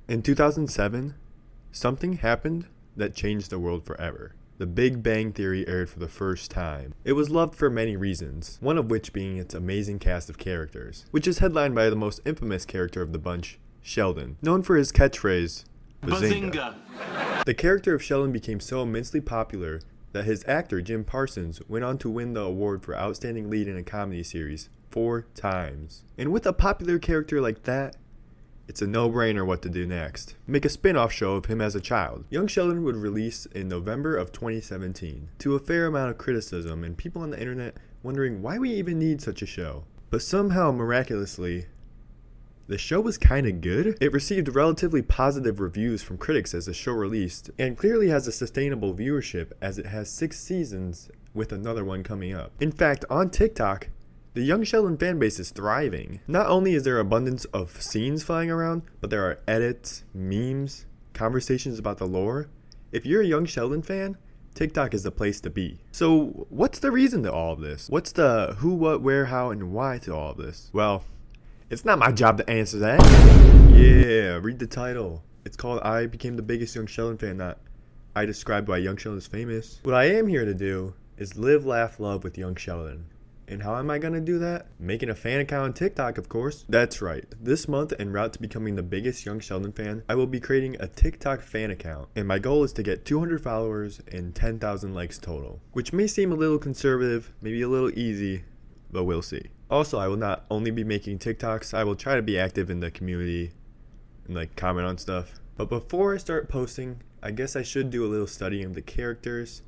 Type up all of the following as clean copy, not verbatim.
In 2007, something happened that changed the world forever. The Big Bang Theory aired for the first time. It was loved for many reasons, one of which being its amazing cast of characters, which is headlined by the most infamous character of the bunch, Sheldon, known for his catchphrase, Bazinga. The character of Sheldon became so immensely popular that his actor, Jim Parsons, went on to win the award for Outstanding Lead in a Comedy Series 4 times. And with a popular character like that, it's a no-brainer what to do next. Make a spin-off show of him as a child. Young Sheldon would release in November of 2017, to a fair amount of criticism and people on the internet wondering why we even need such a show. But somehow, miraculously, the show was kinda good. It received relatively positive reviews from critics as the show released, and clearly has a sustainable viewership as it has 6 seasons with another one coming up. In fact, on TikTok, the Young Sheldon fanbase is thriving. Not only is there abundance of scenes flying around, but there are edits, memes, conversations about the lore. If you're a Young Sheldon fan, TikTok is the place to be. So what's the reason to all of this? What's the who, what, where, how, and why to all of this? Well, it's not my job to answer that. Yeah, read the title. It's called I Became the Biggest Young Sheldon Fan, not I Described Why Young Sheldon is Famous. What I am here to do is live, laugh, love with Young Sheldon. And how am I going to do that? Making a fan account on TikTok, of course. That's right. This month, en route to becoming the biggest Young Sheldon fan, I will be creating a TikTok fan account. And my goal is to get 200 followers and 10,000 likes total. Which may seem a little conservative, maybe a little easy, but we'll see. Also, I will not only be making TikToks, I will try to be active in the community and comment on stuff. But before I start posting, I guess I should do a little studying of the characters.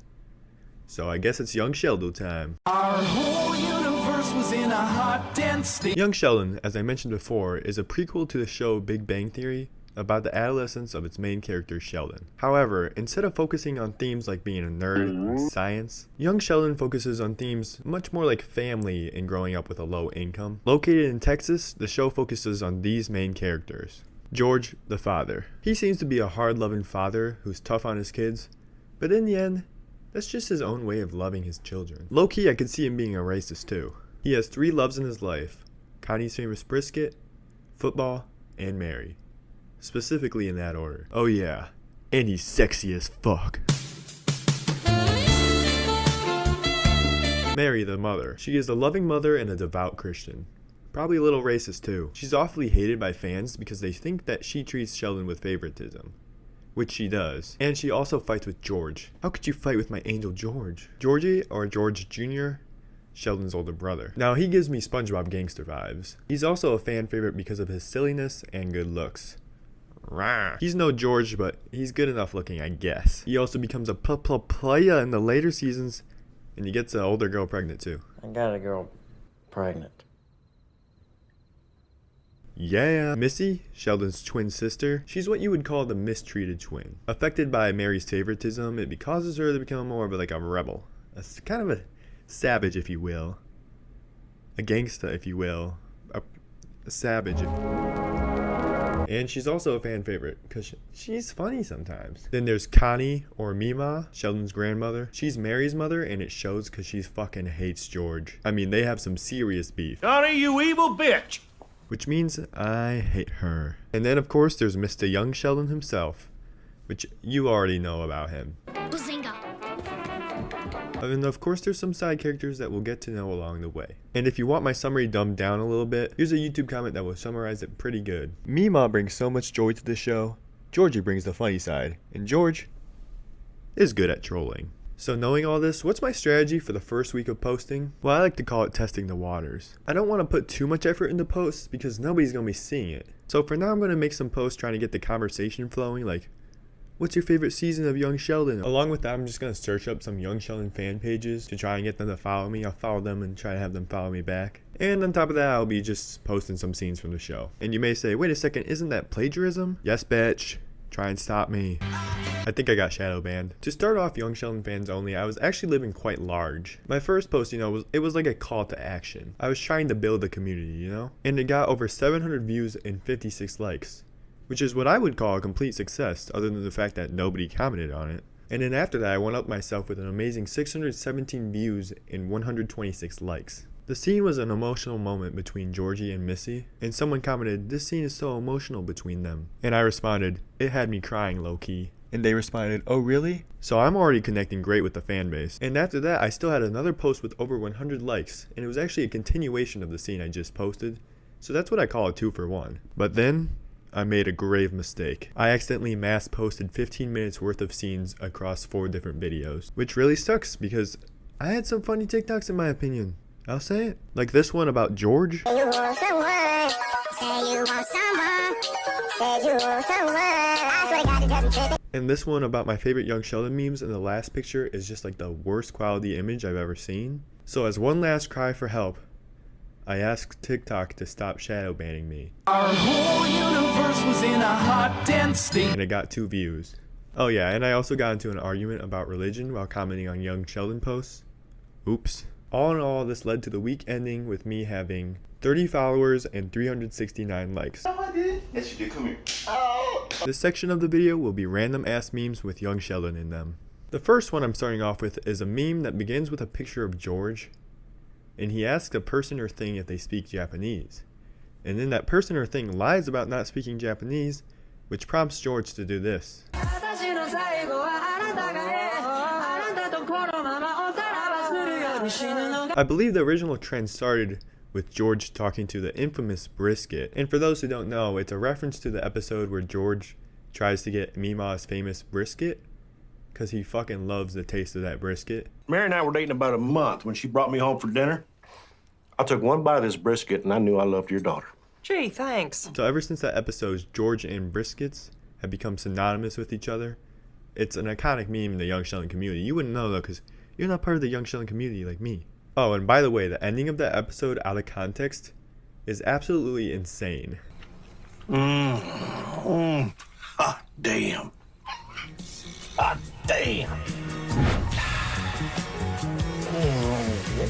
So I guess it's Young Sheldon time. Our whole universe was in a hot, dense state. Young Sheldon, as I mentioned before, is a prequel to the show Big Bang Theory about the adolescence of its main character Sheldon. However, instead of focusing on themes like being a nerd and science, Young Sheldon focuses on themes much more like family and growing up with a low income. Located in Texas, the show focuses on these main characters. George, the father. He seems to be a hard-loving father who's tough on his kids, but in the end, that's just his own way of loving his children. Low-key, I could see him being a racist too. He has 3 loves in his life: Connie's famous brisket, football, and Mary. Specifically in that order. Oh yeah, and he's sexy as fuck. Mary, the mother. She is a loving mother and a devout Christian. Probably a little racist too. She's awfully hated by fans because they think that she treats Sheldon with favoritism. Which she does. And she also fights with George. How could you fight with my angel George? Georgie, or George Jr., Sheldon's older brother. Now, he gives me SpongeBob gangster vibes. He's also a fan favorite because of his silliness and good looks. Rah. He's no George, but he's good enough looking, I guess. He also becomes a playa in the later seasons, and he gets an older girl pregnant too. I got a girl pregnant. Yeah, Missy, Sheldon's twin sister, she's what you would call the mistreated twin. Affected by Mary's favoritism, it causes her to become more of a rebel. Kind of a savage, if you will. A gangsta, if you will. A savage. And she's also a fan favorite, because she's funny sometimes. Then there's Connie, or Mima, Sheldon's grandmother. She's Mary's mother, and it shows because she fucking hates George. I mean, they have some serious beef. Connie, you evil bitch! Which means I hate her. And then of course there's Mr. Young Sheldon himself, which you already know about him. Bazinga. And of course there's some side characters that we'll get to know along the way. And if you want my summary dumbed down a little bit, here's a YouTube comment that will summarize it pretty good. Mima brings so much joy to the show, Georgie brings the funny side, and George is good at trolling. So knowing all this, what's my strategy for the first week of posting? Well, I like to call it testing the waters. I don't want to put too much effort into posts because nobody's going to be seeing it. So for now, I'm going to make some posts trying to get the conversation flowing, like, what's your favorite season of Young Sheldon? Along with that, I'm just going to search up some Young Sheldon fan pages to try and get them to follow me. I'll follow them and try to have them follow me back. And on top of that, I'll be just posting some scenes from the show. And you may say, wait a second, isn't that plagiarism? Yes, bitch. Try and stop me. I think I got shadow banned. To start off Young Sheldon fans only, I was actually living quite large. My first post, it was like a call to action. I was trying to build a community, And it got over 700 views and 56 likes. Which is what I would call a complete success, other than the fact that nobody commented on it. And then after that, I went up myself with an amazing 617 views and 126 likes. The scene was an emotional moment between Georgie and Missy, and someone commented, "This scene is so emotional between them." And I responded, "It had me crying low-key." And they responded, "Oh really?" So I'm already connecting great with the fan base. And after that, I still had another post with over 100 likes, and it was actually a continuation of the scene I just posted. So that's what I call a 2-for-1. But then, I made a grave mistake. I accidentally mass posted 15 minutes worth of scenes across 4 different videos, which really sucks because I had some funny TikToks in my opinion. I'll say it. Like this one about George. You want someone, say you want someone, say you want someone. I swear to God, it doesn't fit. And this one about my favorite Young Sheldon memes, and the last picture is just like the worst quality image I've ever seen. So as one last cry for help, I asked TikTok to stop shadow banning me. Our whole universe was in a hot, dense state. And it got 2 views. Oh yeah, and I also got into an argument about religion while commenting on Young Sheldon posts. Oops. All in all, this led to the week ending with me having 30 followers and 369 likes. No, I did. Yes, you did. Come here. This section of the video will be random ass memes with Young Sheldon in them. The first one I'm starting off with is a meme that begins with a picture of George, and he asks a person or thing if they speak Japanese. And then that person or thing lies about not speaking Japanese, which prompts George to do this. I believe the original trend started with George talking to the infamous Brisket. And for those who don't know, it's a reference to the episode where George tries to get Mima's famous brisket because he fucking loves the taste of that brisket. Mary and I were dating about a month when she brought me home for dinner. I took one bite of this brisket and I knew I loved your daughter. Gee, thanks. So ever since that episode, George and briskets have become synonymous with each other. It's an iconic meme in the Young Sheldon community. You wouldn't know though because you're not part of the Young Sheldon community like me. Oh, and by the way, the ending of that episode out of context is absolutely insane. Hot damn. Hot damn.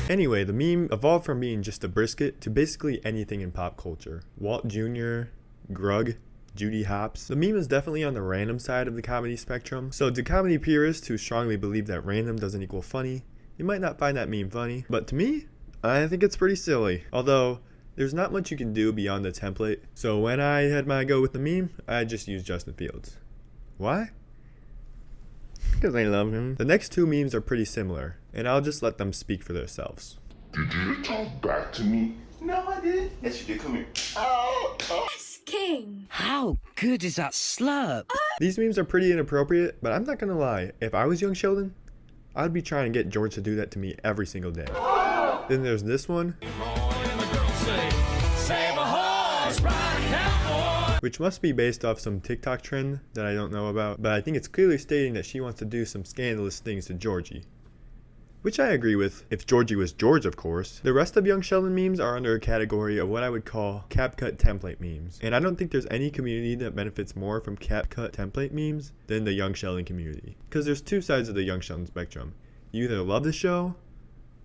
Anyway, the meme evolved from being just a brisket to basically anything in pop culture. Walt Jr., Grug, Judy Hopps. The meme is definitely on the random side of the comedy spectrum. So to comedy purists who strongly believe that random doesn't equal funny, you might not find that meme funny. But to me, I think it's pretty silly. Although, there's not much you can do beyond the template. So when I had my go with the meme, I just used Justin Fields. Why? Because I love him. The next 2 memes are pretty similar, and I'll just let them speak for themselves. Did you talk back to me? No, I did. Yes, you did. Come here. King. How good is that slurp? These memes are pretty inappropriate, but I'm not gonna lie. If I was Young Sheldon, I'd be trying to get George to do that to me every single day. Then there's this one, which must be based off some TikTok trend that I don't know about, but I think it's clearly stating that she wants to do some scandalous things to Georgie. Which I agree with, if Georgie was George of course. The rest of Young Sheldon memes are under a category of what I would call CapCut template memes. And I don't think there's any community that benefits more from CapCut template memes than the Young Sheldon community. Because there's 2 sides of the Young Sheldon spectrum. You either love the show,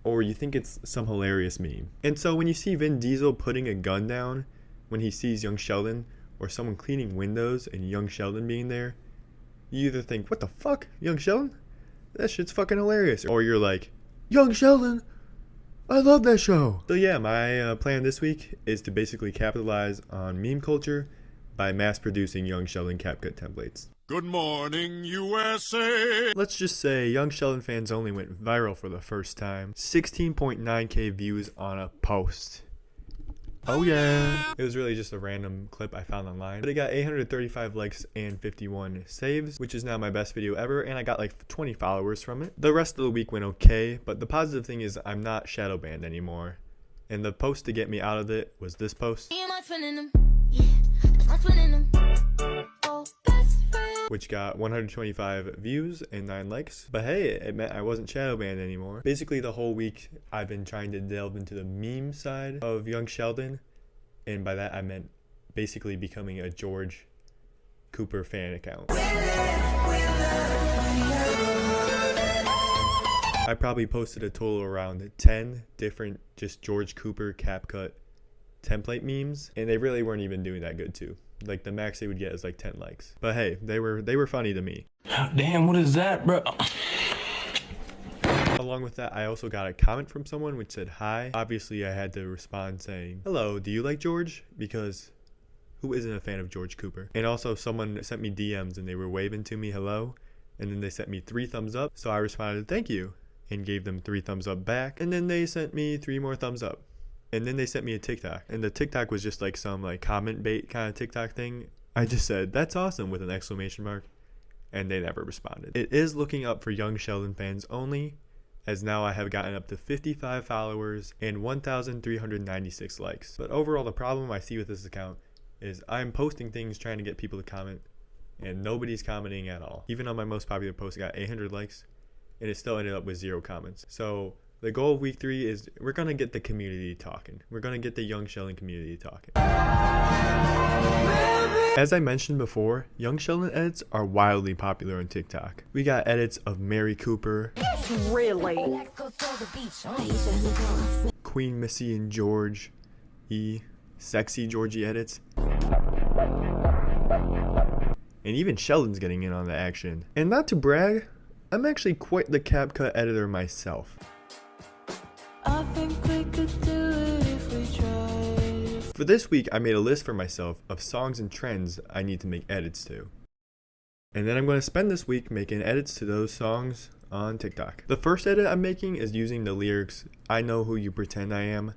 or you think it's some hilarious meme. And so when you see Vin Diesel putting a gun down when he sees Young Sheldon, or someone cleaning windows and Young Sheldon being there, you either think, what the fuck, Young Sheldon? That shit's fucking hilarious. Or you're like, Young Sheldon, I love that show. So yeah, my plan this week is to basically capitalize on meme culture by mass producing Young Sheldon CapCut templates. Good morning, USA. Let's just say Young Sheldon fans only went viral for the first time. 16.9k views on a post. Oh yeah. It was really just a random clip I found online. But it got 835 likes and 51 saves, which is now my best video ever, and I got like 20 followers from it. The rest of the week went okay, but the positive thing is I'm not shadow banned anymore. And the post to get me out of it was this post, which got 125 views and 9 likes. But hey, it meant I wasn't shadow banned anymore. Basically the whole week I've been trying to delve into the meme side of Young Sheldon, and by that I meant basically becoming a George Cooper fan account. I probably posted a total around 10 different just George Cooper CapCut template memes, and they really weren't even doing that good too. Like the max they would get is like 10 likes. But hey, they were funny to me. Damn, what is that, bro? Along with that, I also got a comment from someone which said hi. Obviously, I had to respond saying, hello, do you like George? Because who isn't a fan of George Cooper? And also someone sent me DMs and they were waving to me hello. And then they sent me 3 thumbs up. So I responded, thank you. And gave them 3 thumbs up back. And then they sent me 3 more thumbs up. And then they sent me a TikTok. And the TikTok was just like some like comment bait kind of TikTok thing. I just said, that's awesome with an exclamation mark. And they never responded. It is looking up for young Sheldon fans only, as now I have gotten up to 55 followers and 1,396 likes. But overall, the problem I see with this account is I'm posting things trying to get people to comment, and nobody's commenting at all. Even on my most popular post, I got 800 likes, and it still ended up with 0 comments. So the goal of week 3 is we're gonna get the community talking. We're gonna get the young Sheldon community talking. As I mentioned before, young Sheldon edits are wildly popular on TikTok. We got edits of Mary Cooper, Really? Queen Missy and George E, sexy Georgie edits, and even Sheldon's getting in on the action. And not to brag, I'm actually quite the CapCut editor myself. I think we could do it if we tried. For this week, I made a list for myself of songs and trends I need to make edits to. And then I'm going to spend this week making edits to those songs on TikTok. The first edit I'm making is using the lyrics, I Know Who You Pretend I Am,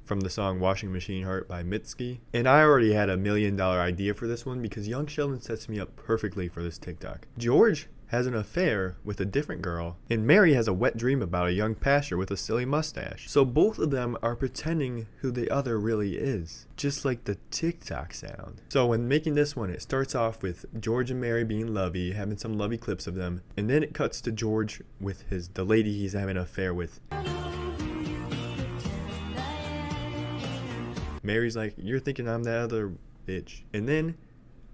from the song Washing Machine Heart by Mitski. And I already had $1 million idea for this one because young Sheldon sets me up perfectly for this TikTok. George has an affair with a different girl, and Mary has a wet dream about a young pastor with a silly mustache. So both of them are pretending who the other really is, just like the TikTok sound. So when making this one, it starts off with George and Mary being lovey, having some lovey clips of them, and then it cuts to George with the lady he's having an affair with. Mary's like, you're thinking I'm that other bitch. And then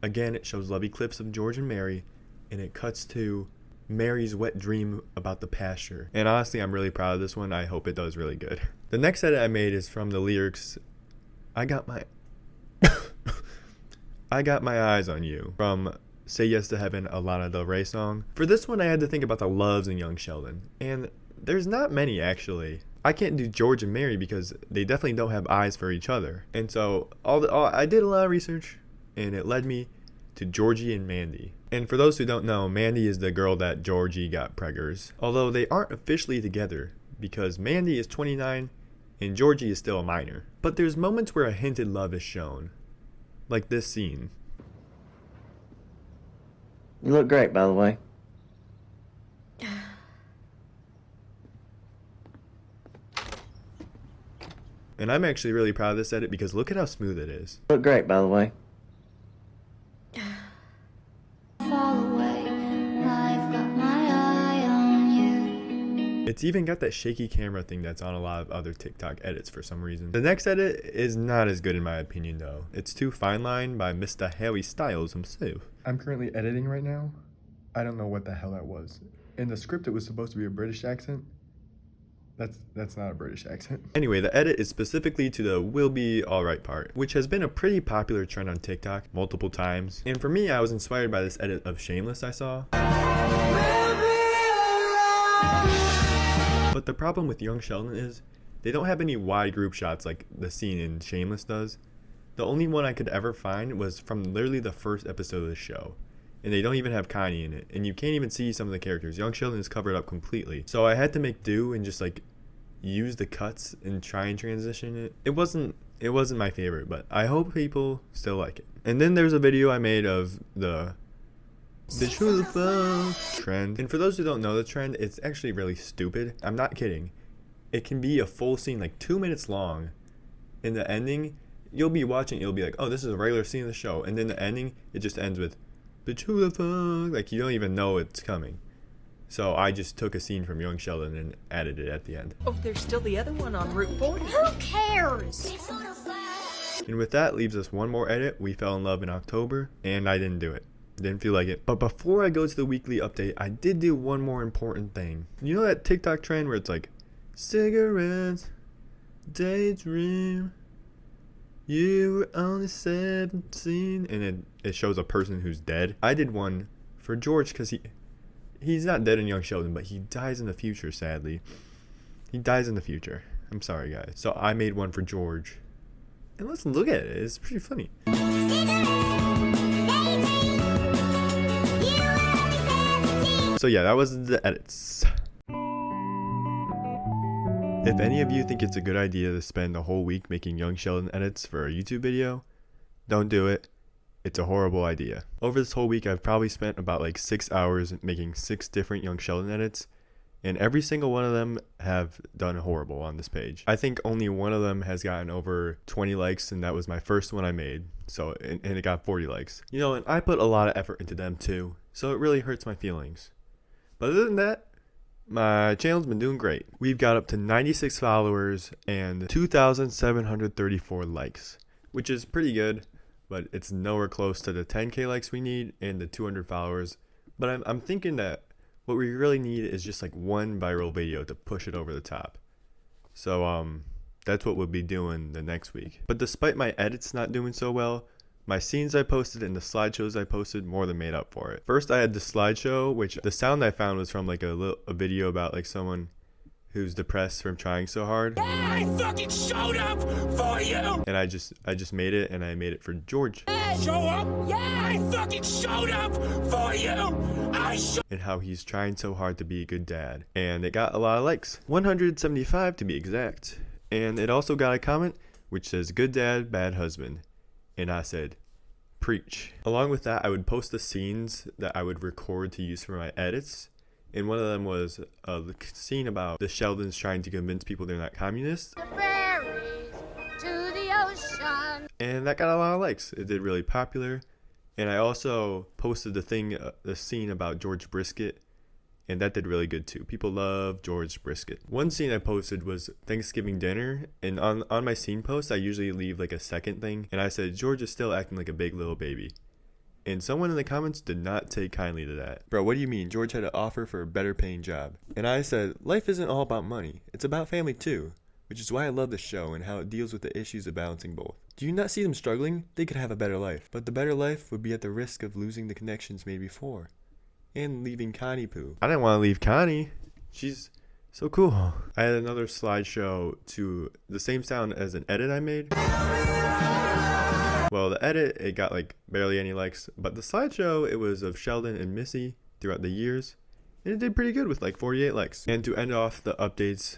again, it shows lovey clips of George and Mary, and it cuts to Mary's wet dream about the pasture. And honestly, I'm really proud of this one. I hope it does really good. The next edit I made is from the lyrics, I got my eyes on you, from Say Yes to Heaven, a Lana Del Rey song. For this one, I had to think about the loves in young Sheldon, and there's not many actually. I can't do George and Mary because they definitely don't have eyes for each other. And so I did a lot of research, and it led me to Georgie and Mandy. And for those who don't know, Mandy is the girl that Georgie got preggers. Although they aren't officially together because Mandy is 29 and Georgie is still a minor. But there's moments where a hinted love is shown. Like this scene. You look great, by the way. And I'm actually really proud of this edit because look at how smooth it is. You look great, by the way. It's even got that shaky camera thing that's on a lot of other TikTok edits for some reason. The next edit is not as good in my opinion though. It's Too Fine Line by Mr. Harry Styles himself. I'm currently editing right now. I don't know what the hell that was. In the script it was supposed to be a British accent. That's not a British accent. Anyway, the edit is specifically to the "will be alright" part, which has been a pretty popular trend on TikTok multiple times. And for me, I was inspired by this edit of Shameless I saw. But the problem with young Sheldon is they don't have any wide group shots like the scene in Shameless does. The only one I could ever find was from literally the first episode of the show. And they don't even have Connie in it. And you can't even see some of the characters. Young Sheldon is covered up completely. So I had to make do and just like use the cuts and try and transition it. It wasn't my favorite, but I hope people still like it. And then there's a video I made of the truthful trend. And for those who don't know the trend, it's actually really stupid. I'm not kidding. It can be a full scene, like 2 minutes long. In the ending, you'll be watching, you'll be like, oh, this is a regular scene of the show. And then the ending, it just ends with like you don't even know it's coming. So I just took a scene from Young Sheldon and added it at the end. Oh, there's still the other one on Route 40. Who cares? And with that leaves us one more edit. We fell in love in October, and I didn't do it. Didn't feel like it. But before I go to the weekly update, I did do one more important thing. You know that TikTok trend where it's like, cigarettes, daydream, you were only 17, and it shows a person who's dead? I did one for George because he's not dead in Young Sheldon, but he dies in the future, sadly. He dies in the future. I'm sorry, guys. So I made one for George. And let's look at it. It's pretty funny. So yeah, that was the edits. If any of you think it's a good idea to spend a whole week making Young Sheldon edits for a YouTube video, don't do it. It's a horrible idea. Over this whole week, I've probably spent about like 6 hours making 6 different Young Sheldon edits, and every single one of them have done horrible on this page. I think only one of them has gotten over 20 likes, and that was my first one I made. So, and it got 40 likes. You know, and I put a lot of effort into them too, so it really hurts my feelings. But other than that, my channel's been doing great. We've got up to 96 followers and 2,734 likes, which is pretty good, but it's nowhere close to the 10K likes we need and the 200 followers. But I'm thinking that what we really need is just like one viral video to push it over the top. So that's what we'll be doing the next week. But despite my edits not doing so well, my scenes I posted and the slideshows I posted more than made up for it. First, I had the slideshow, which the sound I found was from like a video about like someone who's depressed from trying so hard. Yeah, I fucking showed up for you! And I just made it, and I made it for George. Show up? Yeah, I fucking showed up for you! And how he's trying so hard to be a good dad. And it got a lot of likes. 175 to be exact. And it also got a comment which says, "Good dad, bad husband." And I said, preach. Along with that, I would post the scenes that I would record to use for my edits. And one of them was the scene about the Sheldons trying to convince people they're not communists. The ferries to the ocean. And that got a lot of likes. It did really popular. And I also posted the scene about George Brisket. And that did really good too. People love George Brisket. One scene I posted was Thanksgiving dinner. And on my scene post, I usually leave like a second thing. And I said, George is still acting like a big little baby. And someone in the comments did not take kindly to that. Bro, what do you mean? George had an offer for a better paying job. And I said, life isn't all about money. It's about family too. Which is why I love the show and how it deals with the issues of balancing both. Do you not see them struggling? They could have a better life. But the better life would be at the risk of losing the connections made before. And leaving Connie poo. I didn't want to leave Connie. She's so cool. I had another slideshow to the same sound as an edit I made. Well, the edit, it got like barely any likes. But the slideshow, it was of Sheldon and Missy throughout the years. And it did pretty good with like 48 likes. And to end off the updates,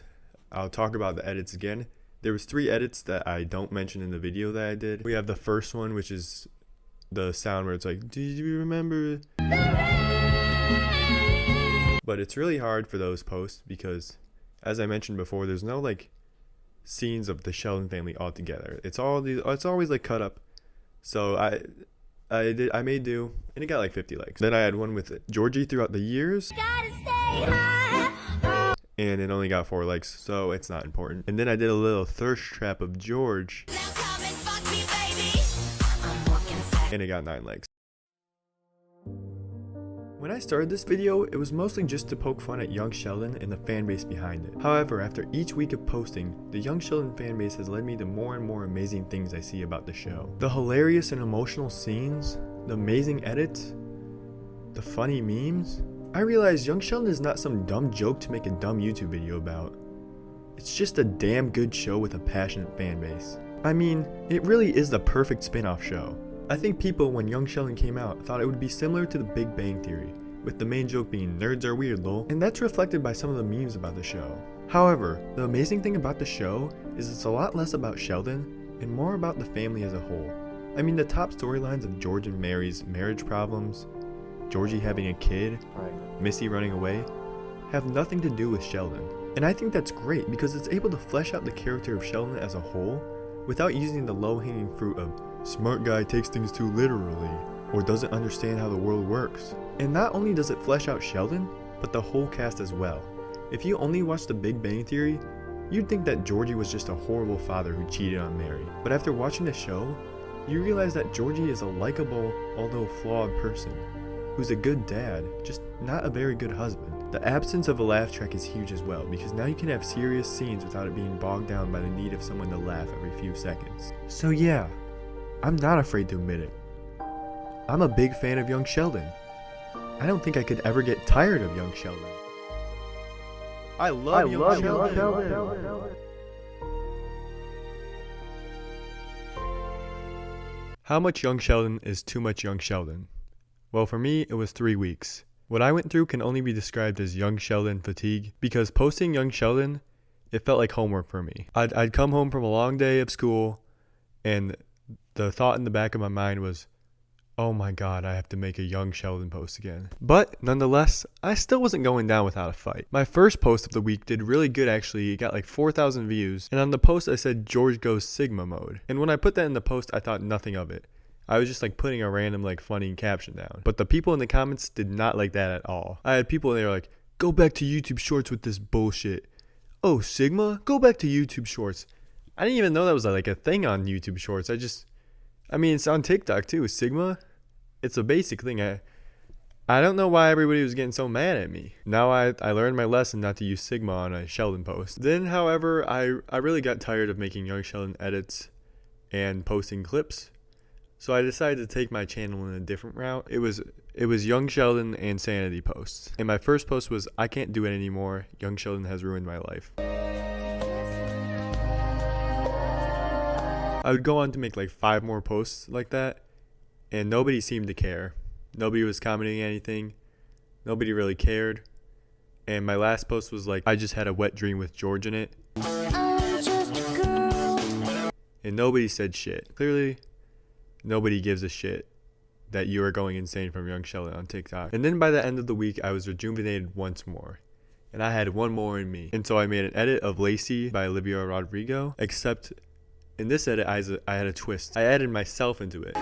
I'll talk about the edits again. There was 3 edits that I don't mention in the video that I did. We have the first one, which is the sound where it's like, do you remember? But it's really hard for those posts because, as I mentioned before, there's no like scenes of the Sheldon family all together. It's always like cut up. So I made do, and it got like 50 likes. Then I had one with Georgie throughout the years, and it only got 4 likes, so it's not important. And then I did a little thirst trap of George, and it got 9 likes. When I started this video, it was mostly just to poke fun at Young Sheldon and the fanbase behind it. However, after each week of posting, the Young Sheldon fanbase has led me to more and more amazing things I see about the show. The hilarious and emotional scenes, the amazing edits, the funny memes. I realized Young Sheldon is not some dumb joke to make a dumb YouTube video about. It's just a damn good show with a passionate fanbase. I mean, it really is the perfect spin-off show. I think people, when Young Sheldon came out, thought it would be similar to The Big Bang Theory, with the main joke being nerds are weird lol, and that's reflected by some of the memes about the show. However, the amazing thing about the show is it's a lot less about Sheldon and more about the family as a whole. I mean, the top storylines of George and Mary's marriage problems, Georgie having a kid, Missy running away, have nothing to do with Sheldon. And I think that's great because it's able to flesh out the character of Sheldon as a whole without using the low-hanging fruit of smart guy takes things too literally or doesn't understand how the world works. And not only does it flesh out Sheldon, but the whole cast as well. If you only watch The Big Bang Theory, you'd think that Georgie was just a horrible father who cheated on Mary. But after watching the show, you realize that Georgie is a likable, although flawed person, who's a good dad, just not a very good husband. The absence of a laugh track is huge as well, because now you can have serious scenes without it being bogged down by the need of someone to laugh every few seconds. So yeah, I'm not afraid to admit it. I'm a big fan of Young Sheldon. I don't think I could ever get tired of young Sheldon. I love young Sheldon. How much young Sheldon is too much young Sheldon? Well, for me, it was 3 weeks. What I went through can only be described as young Sheldon fatigue, because posting young Sheldon, it felt like homework for me. I'd come home from a long day of school, and the thought in the back of my mind was, oh my god, I have to make a young Sheldon post again. But nonetheless, I still wasn't going down without a fight. My first post of the week did really good actually. It got like 4,000 views. And on the post I said George goes Sigma mode. And when I put that in the post, I thought nothing of it. I was just like putting a random like funny caption down. But the people in the comments did not like that at all. I had people and they were like, go back to YouTube Shorts with this bullshit. Oh, Sigma? Go back to YouTube Shorts. I didn't even know that was like a thing on YouTube Shorts. I mean, it's on TikTok too. Sigma? It's a basic thing. I don't know why everybody was getting so mad at me. Now I learned my lesson not to use Sigma on a Sheldon post. Then, however, I really got tired of making young Sheldon edits and posting clips. So I decided to take my channel in a different route. It was young Sheldon and sanity posts. And my first post was, I can't do it anymore. Young Sheldon has ruined my life. I would go on to make like 5 more posts like that. And nobody seemed to care. Nobody was commenting anything. Nobody really cared. And my last post was like, I just had a wet dream with George in it. I'm just a girl. And nobody said shit. Clearly, nobody gives a shit that you are going insane from young Sheldon on TikTok. And then by the end of the week, I was rejuvenated once more. And I had one more in me. And so I made an edit of Lacey by Olivia Rodrigo. Except in this edit, I had a twist. I added myself into it.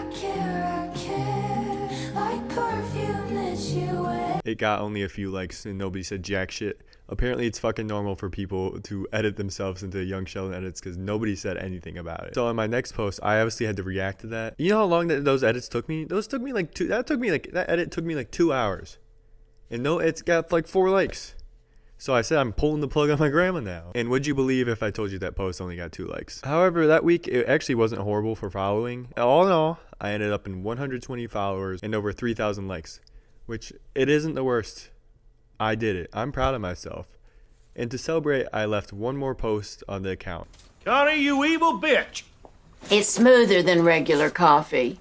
It got only a few likes and nobody said jack shit. Apparently it's fucking normal for people to edit themselves into young Sheldon edits because nobody said anything about it. So on my next post, I obviously had to react to that. You know how long those edits took me? That edit took me like 2 hours. And no, it's got like 4 likes. So I said I'm pulling the plug on my grandma now. And would you believe if I told you that post only got 2 likes? However, that week it actually wasn't horrible for following. All in all, I ended up in 120 followers and over 3,000 likes. Which, it isn't the worst. I did it. I'm proud of myself. And to celebrate, I left one more post on the account. Connie, you evil bitch! It's smoother than regular coffee.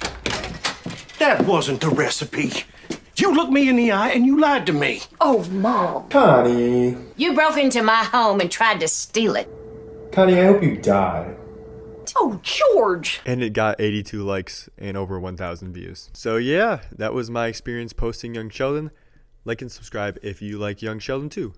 That wasn't the recipe. You looked me in the eye and you lied to me. Oh, Mom. Connie. You broke into my home and tried to steal it. Connie, I hope you die. Oh, George. And it got 82 likes and over 1,000 views. So yeah, that was my experience posting young Sheldon. Like and subscribe if you like young Sheldon too.